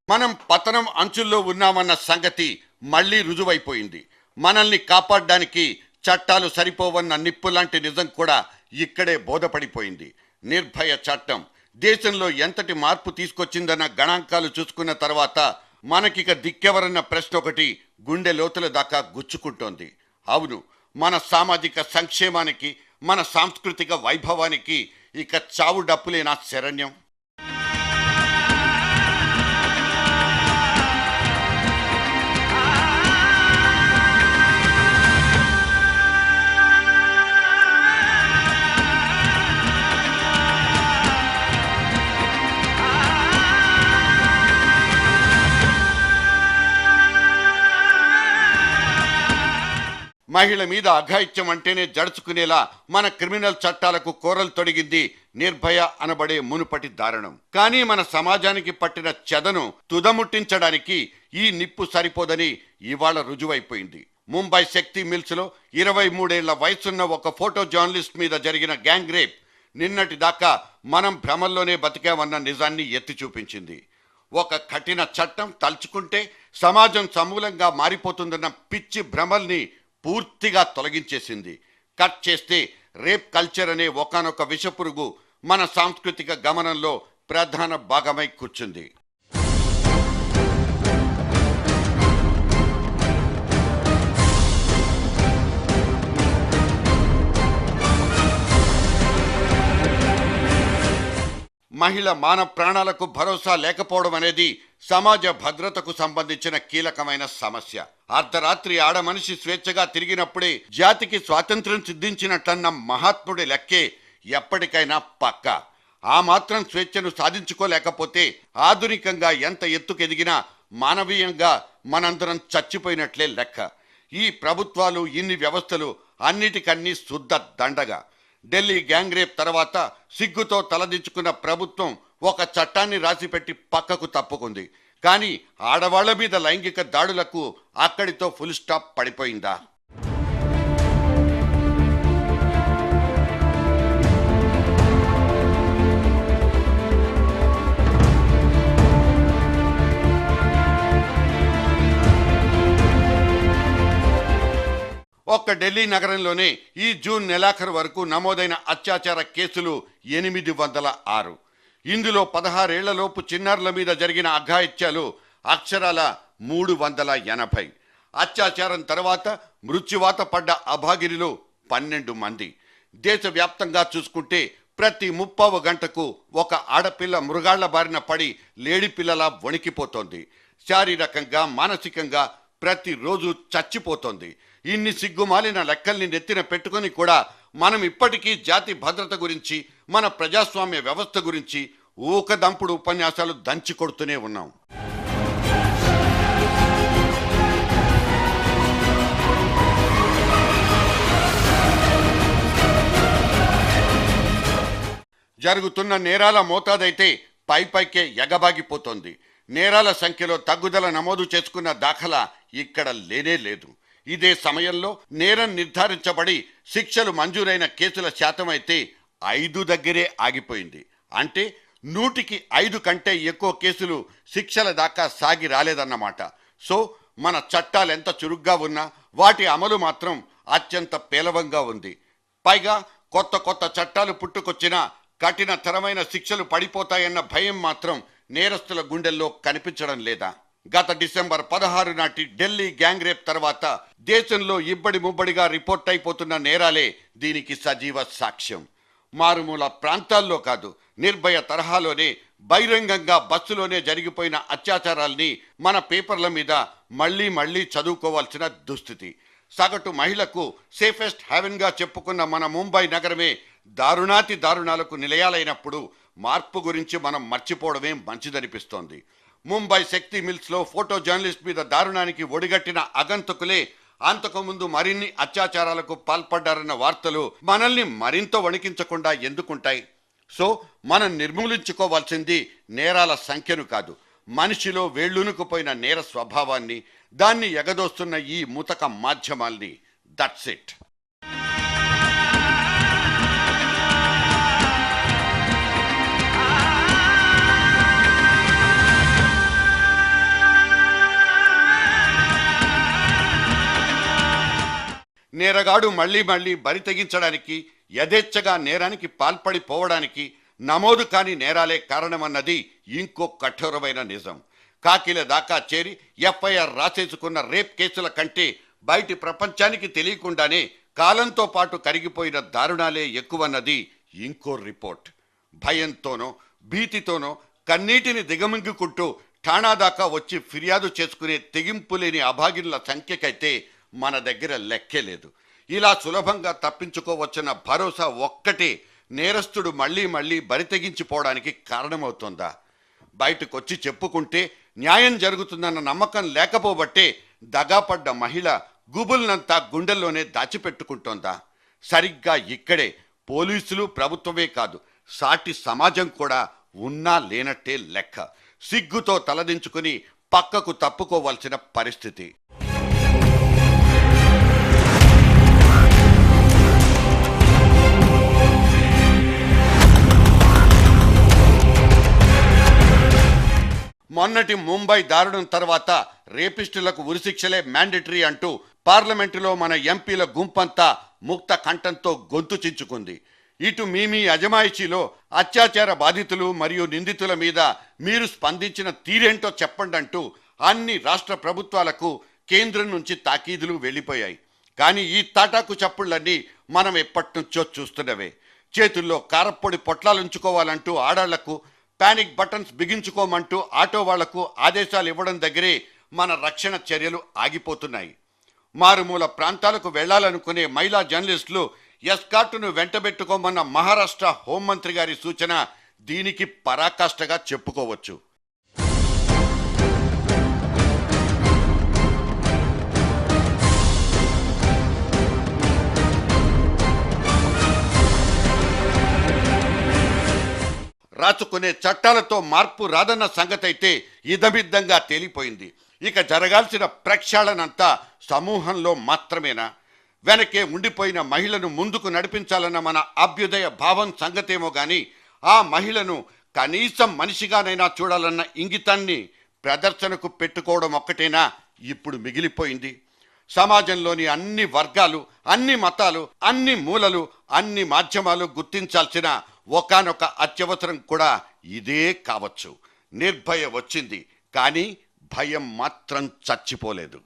మనం పతనం అంచుల్లో ఉన్నామన్న సంగతి మళ్లీ రుజువైపోయింది. మనల్ని కాపాడడానికి చట్టాలు సరిపోవన్న నిప్పులాంటి నిజం కూడా ఇక్కడే బోధపడిపోయింది. నిర్భయ చట్టం దేశంలో ఎంతటి మార్పు తీసుకొచ్చిందన్న గణాంకాలు చూసుకున్న తర్వాత మనకిక దిక్కెవరన్న ప్రశ్న ఒకటి గుండె లోతుల దాకా గుచ్చుకుంటోంది. అవును, మన సామాజిక సంక్షేమానికి, మన సాంస్కృతిక వైభవానికి ఇక చావు డప్పులేనా శరణ్యం? మహిళ మీద అఘాయిత్యం అంటేనే జడుచుకునేలా మన క్రిమినల్ చట్టాలకు కోరలు తొడిగింది నిర్భయ అనబడే మునుపటి దారుణం. కానీ మన సమాజానికి పట్టిన చెదను తుదముట్టించడానికి ఈ నిప్పు సరిపోదని ఇవాళ రుజువైపోయింది. ముంబై శక్తి మిల్స్ లో 23 ఏళ్ల వయసున్న ఒక ఫోటో జర్నలిస్ట్ మీద జరిగిన గ్యాంగ్ రేప్ నిన్నటి దాకా మనం భ్రమల్లోనే బతికామన్న నిజాన్ని ఎత్తి చూపించింది. ఒక కఠిన చట్టం తలుచుకుంటే సమాజం సమూలంగా మారిపోతుందన్న పిచ్చి భ్రమల్ని పూర్తిగా తొలగించేసింది. కట్ చేస్తే రేప్ కల్చర్ అనే ఒకానొక విషపురుగు మన సాంస్కృతిక గమనంలో ప్రధాన భాగమై కూర్చుంది. మహిళ మాన ప్రాణాలకు భరోసా లేకపోవడం అనేది సమాజ భద్రతకు సంబంధించిన కీలకమైన సమస్య. అర్ధరాత్రి ఆడ మనిషి స్వేచ్ఛగా తిరిగినప్పుడే జాతికి స్వాతంత్ర్యం సిద్ధించినట్లన్న మహాత్ముడి లెక్కే ఎప్పటికైనా పక్క. ఆ మాత్రం స్వేచ్ఛను సాధించుకోలేకపోతే ఆధునికంగా ఎంత ఎత్తుకెదిగినా మానవీయంగా మనందరం చచ్చిపోయినట్లే లెక్క. ఈ ప్రభుత్వాలు, ఇన్ని వ్యవస్థలు అన్నిటికన్నీ శుద్ధ దండగా. ఢిల్లీ గ్యాంగ్ రేప్ తర్వాత సిగ్గుతో తలదించుకున్న ప్రభుత్వం ఒక చట్టాన్ని రాసిపెట్టి పక్కకు తప్పుకుంది. కానీ ఆడవాళ్ల మీద లైంగిక దాడులకు అక్కడితో ఫుల్ స్టాప్ పడిపోయిందా? ఒక్క ఢిల్లీ నగరంలోనే ఈ జూన్ నెలాఖరు వరకు నమోదైన అత్యాచార కేసులు 806. ఇందులో 16 ఏళ్లలోపు చిన్నారుల మీద జరిగిన అఘాయిత్యాలు అక్షరాల 380. అత్యాచారం తర్వాత మృత్యువాత పడ్డ అభాగిరిలో 12 మంది. దేశవ్యాప్తంగా చూసుకుంటే ప్రతి 30వ గంటకు ఒక ఆడపిల్ల మృగాళ్ల బారిన పడి లేడిపిల్లలా వణికిపోతోంది. శారీరకంగా, మానసికంగా ప్రతిరోజు చచ్చిపోతోంది. ఇన్ని సిగ్గుమాలిన లెక్కల్ని నెత్తిన పెట్టుకుని కూడా మనం ఇప్పటికీ జాతి భద్రత గురించి, మన ప్రజాస్వామ్య వ్యవస్థ గురించి ఊకదంపుడు ఉపన్యాసాలు దంచి కొడుతూనే ఉన్నాం. జరుగుతున్న నేరాల మోతాదైతే పైకే ఎగబాగిపోతోంది. నేరాల సంఖ్యలో తగ్గుదల నమోదు చేసుకున్న దాఖలా ఇక్కడ లేనే లేదు. ఇదే సమయంలో నేరం నిర్ధారించబడి శిక్షలు మంజూరైన కేసుల శాతం అయితే 5 దగ్గరే ఆగిపోయింది. అంటే 100కి 5 కంటే ఎక్కువ కేసులు శిక్షల దాకా సాగి రాలేదన్నమాట. సో మన చట్టాలు ఎంత చురుగ్గా ఉన్నా వాటి అమలు మాత్రం అత్యంత పేలవంగా ఉంది. పైగా కొత్త చట్టాలు పుట్టుకొచ్చినా కఠినతరమైన శిక్షలు పడిపోతాయన్న భయం మాత్రం నేరస్తుల గుండెల్లో కనిపించడం లేదా? గత డిసెంబర్ 16 నాటి ఢిల్లీ గ్యాంగ్ రేప్ తర్వాత దేశంలో ఇబ్బడి ముబ్బడిగా రిపోర్ట్ అయిపోతున్న నేరాలే దీనికి సజీవ సాక్ష్యం. మారుమూల ప్రాంతాల్లో కాదు, నిర్భయ తరహాలోనే బహిరంగంగా బస్సులోనే జరిగిపోయిన అత్యాచారాల్ని మన పేపర్ల మీద మళ్లీ చదువుకోవాల్సిన దుస్థితి. సగటు మహిళకు సేఫెస్ట్ హెవెన్ గా చెప్పుకున్న మన ముంబై నగరమే దారుణాతి దారుణాలకు నిలయాలైనప్పుడు మార్పు గురించి మనం మర్చిపోవడమే మంచిదనిపిస్తోంది. ముంబై శక్తి మిల్స్ లో ఫోటో జర్నలిస్ట్ మీద దారుణానికి ఒడిగట్టిన అగంతకులే అంతకుముందు మరిన్ని అత్యాచారాలకు పాల్పడ్డారన్న వార్తలు మనల్ని మరింత వణికించకుండా ఎందుకుంటాయి? సో మనం నిర్మూలించుకోవాల్సింది నేరాల సంఖ్యను కాదు, మనిషిలో వేళ్లునుకుపోయిన నేర స్వభావాన్ని, దాన్ని ఎగదోస్తున్న ఈ ముతక మాధ్యమాల్ని. That's it. నేరగాడు మళ్ళీ మళ్ళీ బరి తెగించడానికి, యథేచ్ఛగా నేరానికి పాల్పడిపోవడానికి నమోదు కాని నేరాలే కారణమన్నది ఇంకో కఠోరమైన నిజం. కాకిల దాకా చేరి ఎఫ్ఐఆర్ రాసేసుకున్న రేప్ కేసుల కంటే బయటి ప్రపంచానికి తెలియకుండానే కాలంతో పాటు కరిగిపోయిన దారుణాలే ఎక్కువన్నది ఇంకో రిపోర్ట్. భయంతోనో భీతితోనో కన్నీటిని దిగమింగుకుంటూ ఠాణా దాకా వచ్చి ఫిర్యాదు చేసుకునే తెగింపు లేని అభాగినుల సంఖ్యకైతే మన దగ్గర లెక్కే లేదు. ఇలా సులభంగా తప్పించుకోవచ్చున్న భరోసా ఒక్కటే నేరస్తుడు మళ్ళీ మళ్ళీ బరితెగించిపోవడానికి కారణమవుతోందా? బయటకొచ్చి చెప్పుకుంటే న్యాయం జరుగుతుందన్న నమ్మకం లేకపోబట్టే దగాపడ్డ మహిళ గుబుల్నంతా గుండెల్లోనే దాచిపెట్టుకుంటోందా? సరిగ్గా ఇక్కడే పోలీసులు, ప్రభుత్వమే కాదు, సాటి సమాజం కూడా ఉన్నా లేనట్టే లెక్క. సిగ్గుతో తలదించుకుని పక్కకు తప్పుకోవలసిన పరిస్థితి. మొన్నటి ముంబై దారుణం తర్వాత రేపిస్టులకు ఉరిశిక్షలే మ్యాండేటరీ అంటూ పార్లమెంటులో మన ఎంపీల గుంపంతా ముక్త కంఠంతో గొంతు చించుకుంది. ఇటు మీ అజమాయిషీలో అత్యాచార బాధితులు మరియు నిందితుల మీద మీరు స్పందించిన తీరేంటో చెప్పండి అంటూ అన్ని రాష్ట్ర ప్రభుత్వాలకు కేంద్రం నుంచి తాకీదులు వెళ్ళిపోయాయి. కానీ ఈ తాటాకు చప్పుళ్ళన్నీ మనం ఎప్పటి నుంచో చూస్తున్నవే. చేతుల్లో కారప్పొడి పొట్లాలుంచుకోవాలంటూ ఆడాళ్లకు, పానిక్ బటన్స్ బిగించుకోమంటూ ఆటో వాళ్లకు ఆదేశాలు ఇవ్వడం దగ్గరే మన రక్షణ చర్యలు ఆగిపోతున్నాయి. మారుమూల ప్రాంతాలకు వెళ్లాలనుకునే మహిళా జర్నలిస్టులు ఎస్కార్టును వెంటబెట్టుకోమన్న మహారాష్ట్ర హోంమంత్రి గారి సూచన దీనికి పరాకాష్ఠగా చెప్పుకోవచ్చు. రాచుకునే చట్టాలతో మార్పు రాదన్న సంగతైతే ఇదమిద్దంగా తేలిపోయింది. ఇక జరగాల్సిన ప్రక్షాళనంతా సమూహంలో మాత్రమేనా? వెనకే ఉండిపోయిన మహిళను ముందుకు నడిపించాలన్న మన అభ్యుదయ భావం సంగతేమో గాని ఆ మహిళను కనీసం మనిషిగానైనా చూడాలన్న ఇంగితాన్ని ప్రదర్శనకు పెట్టుకోవడం ఒక్కటేనా ఇప్పుడు మిగిలిపోయింది? సమాజంలోని అన్ని వర్గాలు, అన్ని మతాలు, అన్ని మూలలు, అన్ని మాధ్యమాలు గుర్తించాల్సిన ఒకానొక అత్యవసరం కూడా ఇదే కావచ్చు. నిర్భయ వచ్చింది, కానీ భయం మాత్రం చచ్చిపోలేదు.